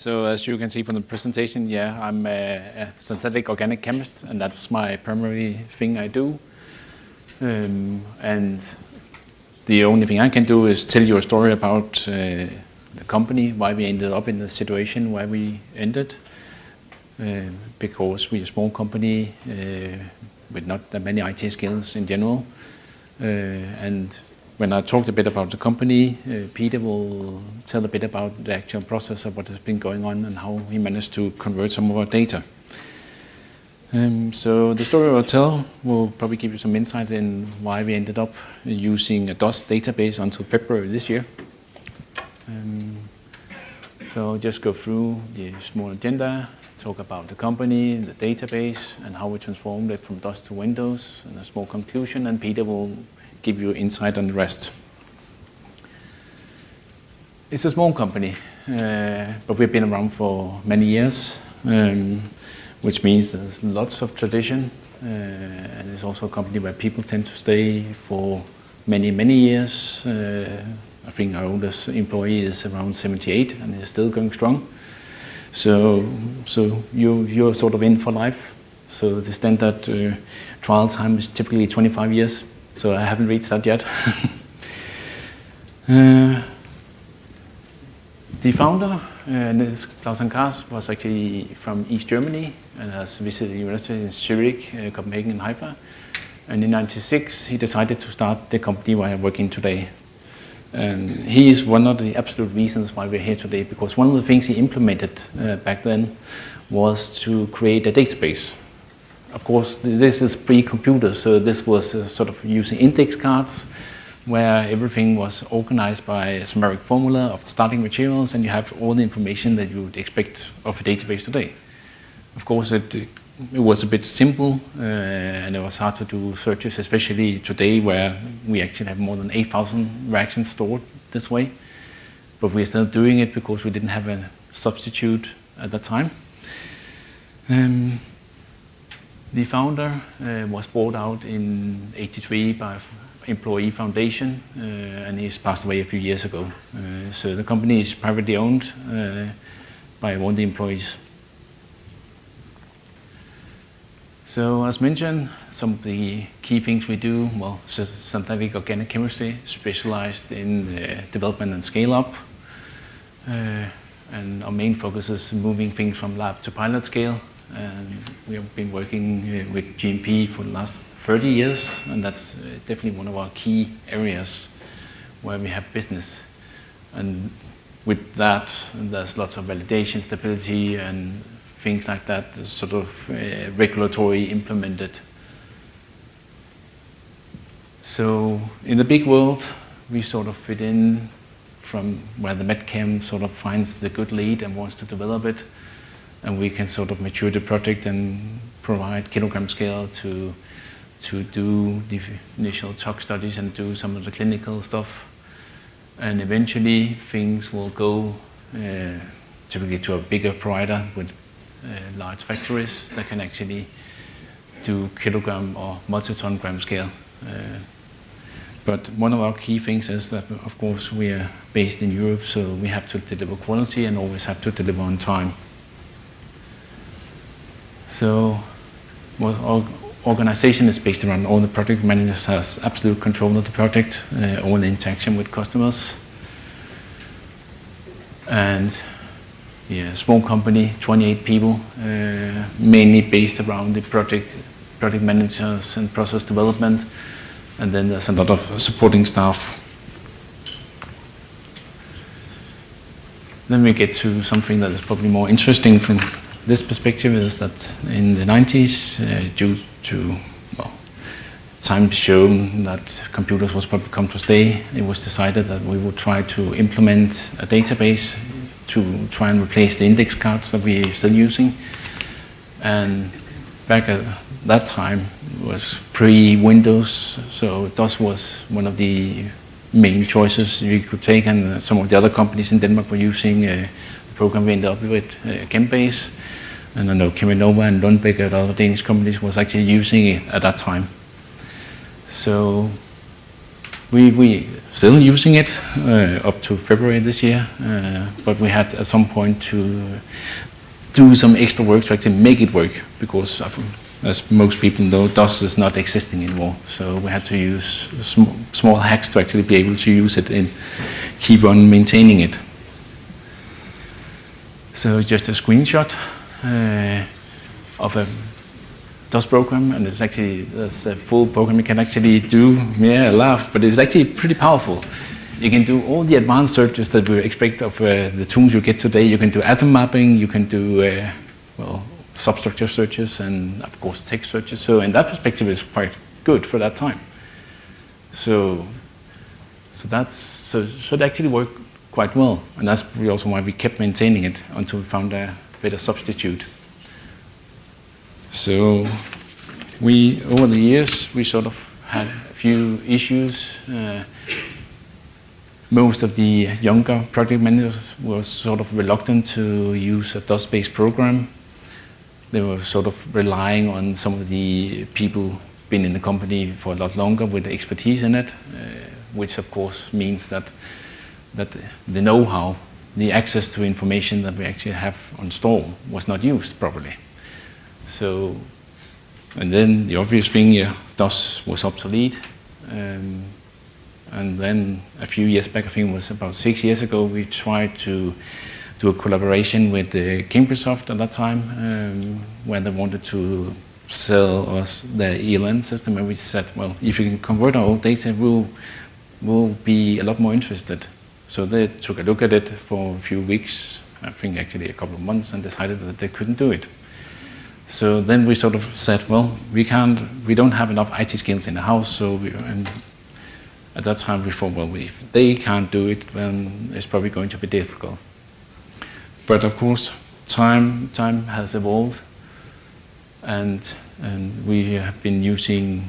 So as you can see from the presentation, yeah, I'm a synthetic organic chemist, and that's my primary thing I do. And the only thing I can do is tell you a story about the company, why we ended up in the situation where we ended. Because we're a small company with not that many IT skills in general. And when I talked a bit about the company, Peter will tell a bit about the actual process of what has been going on and how he managed to convert some of our data. So the story I'll tell will probably give you some insight in why we ended up using a DOS database until February this year. So I'll just go through the small agenda, talk about the company, the database, and how we transformed it from DOS to Windows, and a small conclusion, and Peter will give you insight on the rest. It's a small company, but we've been around for many years, which means there's lots of tradition, and it's also a company where people tend to stay for many, many years. I think our oldest employee is around 78 and is still going strong. So you're sort of in for life. So the standard trial time is typically 25 years. So I haven't reached that yet. The founder, Niels Clauson-Kaas, was actually from East Germany and has visited the university in Zurich, Copenhagen and Haifa. And in '96, he decided to start the company where I'm working today. And he is one of the absolute reasons why we're here today, because one of the things he implemented back then was to create a database. Of course, this is pre-computer, so this was sort of using index cards where everything was organized by a summary formula of starting materials, and you have all the information that you would expect of a database today. Of course, it was a bit simple, and it was hard to do searches, especially today where we actually have more than 8,000 reactions stored this way. But we're still doing it because we didn't have a substitute at that time. The founder was bought out in '83 by Employee Foundation, and he's passed away a few years ago. So the company is privately owned by one of the employees. So as mentioned, some of the key things we do, well, synthetic organic chemistry, specialized in development and scale-up. And our main focus is moving things from lab to pilot scale. And we have been working with GMP for the last 30 years, and that's definitely one of our key areas where we have business. And with that, there's lots of validation, stability, and things like that, sort of regulatory implemented. So in the big world, we sort of fit in from where the medchem sort of finds the good lead and wants to develop it. And we can sort of mature the project and provide kilogram scale to do the initial tox studies and do some of the clinical stuff. And eventually things will go typically to a bigger provider with large factories that can actually do kilogram or multi-ton gram scale. But one of our key things is that, of course, we are based in Europe, so we have to deliver quality and always have to deliver on time. So our organization is based around all the project managers has absolute control of the project, all the interaction with customers. And yeah, small company, 28 people, mainly based around the project managers and process development. And then there's a lot of supporting staff. Then we get to something that is probably more interesting from this perspective, is that in the 90s, due to, well, time shown that computers was probably come to stay, it was decided that we would try to implement a database to try and replace the index cards that we're still using. And back at that time, it was pre-Windows, so DOS was one of the main choices you could take, and some of the other companies in Denmark were using a program we ended up with, ChemBase. And I know Cheminova and Lundbeck and other Danish companies was actually using it at that time. So We still using it up to February this year, but we had at some point to do some extra work to actually make it work, because as most people know, DOS is not existing anymore. So we had to use small hacks to actually be able to use it and keep on maintaining it. So just a screenshot of a DOS program, and it's actually there's a full program you can actually do. Yeah, I laugh, but it's actually pretty powerful. You can do all the advanced searches that we expect of the tools you get today. You can do atom mapping, you can do substructure searches, and of course text searches. So in that perspective, it's quite good for that time. So it actually worked quite well, and that's also why we kept maintaining it until we found a better substitute. So over the years, we sort of had a few issues. Most of the younger project managers were sort of reluctant to use a DOS-based program. They were sort of relying on some of the people been in the company for a lot longer with the expertise in it, which of course means that the know-how, the access to information that we actually have on store was not used properly. So, and then the obvious thing, DOS was obsolete. And then a few years back, I think it was about 6 years ago, we tried to do a collaboration with Microsoft at that time, where they wanted to sell us the ELN system, and we said, well, if you can convert our old data, we'll be a lot more interested. So they took a look at it for a few weeks, I think actually a couple of months, and decided that they couldn't do it. So then we sort of said, well, we don't have enough IT skills in the house, and at that time we thought, well, if they can't do it, then it's probably going to be difficult. But of course, time has evolved, and we have been using,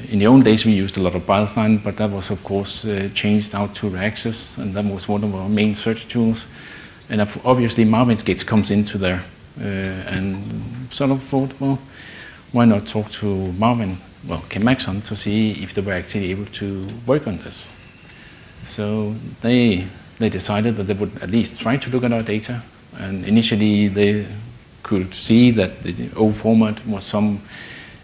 in the old days we used a lot of Beilstein, but that was of course changed out to Reaccess, and that was one of our main search tools. And obviously Migrating comes into there, and sort of thought, well, why not talk to ChemAxon to see if they were actually able to work on this. So they decided that they would at least try to look at our data, and initially they could see that the old format was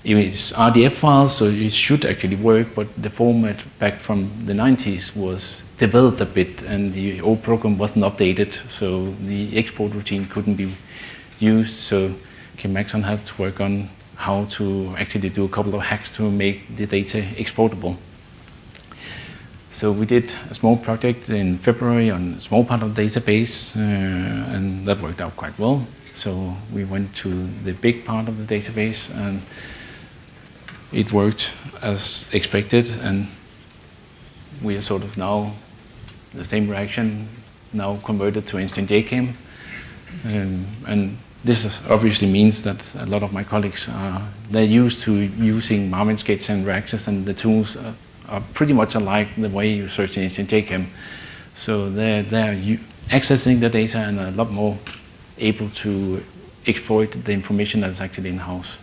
it was RDF files, so it should actually work, but the format back from the 90s was developed a bit, and the old program wasn't updated, so the export routine couldn't be used. So ChemAxon has to work on how to actually do a couple of hacks to make the data exportable. So we did a small project in February on a small part of the database, and that worked out quite well. So we went to the big part of the database, and it worked as expected, and we are sort of now the same reaction, now converted to Instant JChem. And this obviously means that a lot of my colleagues they're used to using Migrating and Reaccess, and the tools are pretty much alike the way you search in Instant JChem. So they're accessing the data and a lot more able to exploit the information that's actually in-house.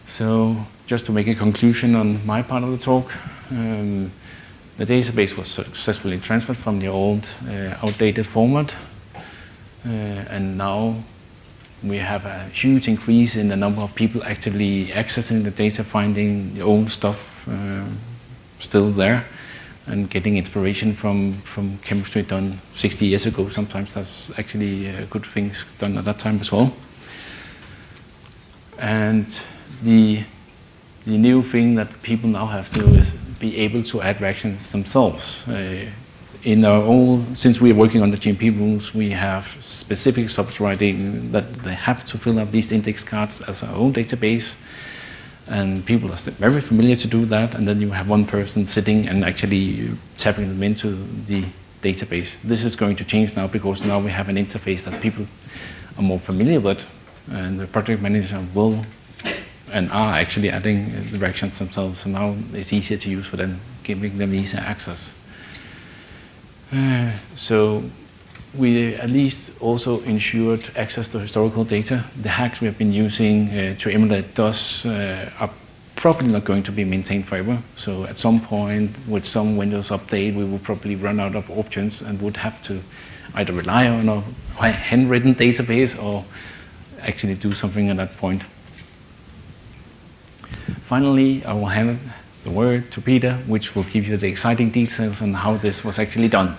So just to make a conclusion on my part of the talk, the database was successfully transferred from the old outdated format, and now we have a huge increase in the number of people actively accessing the data, finding the old stuff still there, and getting inspiration from chemistry done 60 years ago. Sometimes that's actually good things done at that time as well. And the new thing that people now have to do is be able to add reactions themselves. In our own, since we are working on the GMP rules, we have specific subwriting that they have to fill out these index cards as our own database, and people are very familiar to do that, and then you have one person sitting and actually tapping them into the database. This is going to change now, because now we have an interface that people are more familiar with, and the project manager will and are actually adding the reactions themselves, so now it's easier to use for them, giving them easier access. So we at least also ensured access to historical data. The hacks we have been using to emulate DOS are probably not going to be maintained forever. So at some point, with some Windows update, we will probably run out of options and would have to either rely on a handwritten database or actually do something at that point. Finally, I will hand the word to Peter, which will give you the exciting details on how this was actually done.